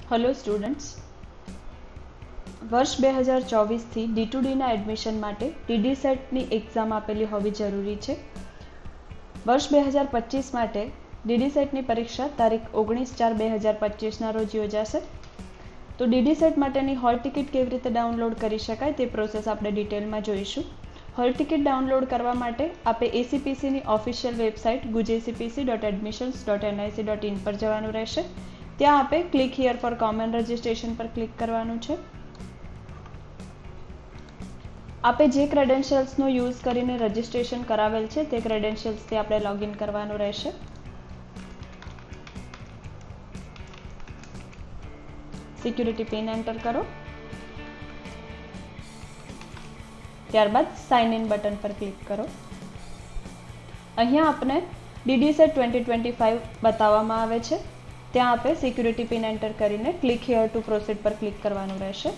Hello students, વર્ષ 2024થી D2Dના admission માટે DD સેટની એક્ઝામ આપેલી હોવી જરૂરી છે. વર્ષ 2025 માટે ડીડી સેટની પરીક્ષા તારીખ 19/4/2025ના રોજ યોજાશે. તો ડીડી સેટ માટેની હોલ ટિકિટ કેવી રીતે ડાઉનલોડ કરી શકાય તે પ્રોસેસ આપણે ડિટેલમાં જોઈશું. હોલ ટિકિટ ડાઉનલોડ કરવા માટે આપે ACPCની ઓફિશિયલ વેબસાઇટ gujcpc.admissions.nic.in પર જવાનું રહેશે. ત્યાં આપે click here for common registration પર ક્લિક કરવાનું છે. આપે જે ક્રેડેન્શિયલ્સનો યુઝ કરીને રજિસ્ટ્રેશન કરાવેલ છે તે ક્રેડેન્શિયલ્સથી આપણે લોગિન કરવાનું રહેશે. સિક્યુરિટી પિન એન્ટર કરો. ત્યારબાદ સાઇન ઇન બટન પર ક્લિક કરો. અહીંયા આપને ડીડી સેટ 2025 બતાવવામાં આવે છે. ત્યાં આપે સિક્યુરિટી પિન એન્ટર કરીને ક્લિક હિયર ટુ પ્રોસીડ પર ક્લિક કરવાનું રહેશે.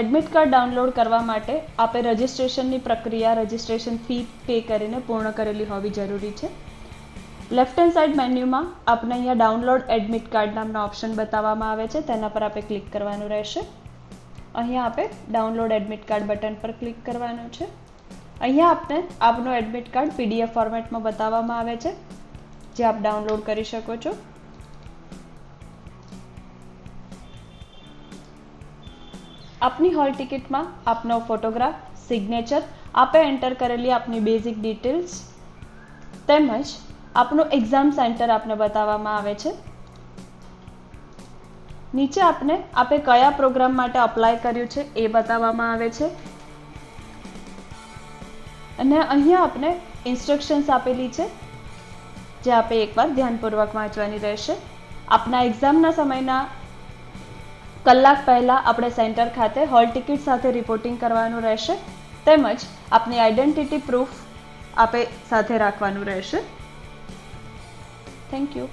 એડમિટ કાર્ડ ડાઉનલોડ કરવા માટે આપે રજિસ્ટ્રેશનની પ્રક્રિયા રજિસ્ટ્રેશન ફી પે કરીને પૂર્ણ કરેલી હોવી જરૂરી છે. લેફ્ટ હેન્ડ સાઇડ મેન્યુમાં આપને અહીંયા ડાઉનલોડ એડમિટ કાર્ડ નામનો ઓપ્શન બતાવવામાં આવે છે. તેના પર આપે ક્લિક કરવાનું રહેશે. અહીંયા આપે ડાઉનલોડ એડમિટ કાર્ડ બટન પર ક્લિક કરવાનું છે. અહીંયા આપને આપનો એડમિટ કાર્ડ PDF ફોર્મેટમાં બતાવવામાં આવે છે, જે આપ ડાઉનલોડ કરી શકો છો. આપની હોલ ટિકિટમાં આપનો ફોટોગ્રાફ, સિગ્નેચર, આપે એન્ટર કરેલી આપની બેઝિક ડિટેલ્સ તેમજ આપનું એક્ઝામ સેન્ટર આપને બતાવવામાં આવે છે. નીચે આપે કયા પ્રોગ્રામ માટે અપ્લાય કર્યું છે એ બતાવવામાં આવે છે. અને અહીંયા આપને ઇન્સ્ટ્રક્શન્સ આપેલી છે, જે આપે એકવાર ધ્યાનપૂર્વક વાંચવાની રહેશે. આપના એક્ઝામના સમયના કલાક પહેલાં આપણે સેન્ટર ખાતે હોલ ટિકિટ સાથે રિપોર્ટિંગ કરવાનું રહેશે. તેમજ આપની આઈડેન્ટિટી પ્રૂફ આપે સાથે રાખવાનું રહેશે. Thank you.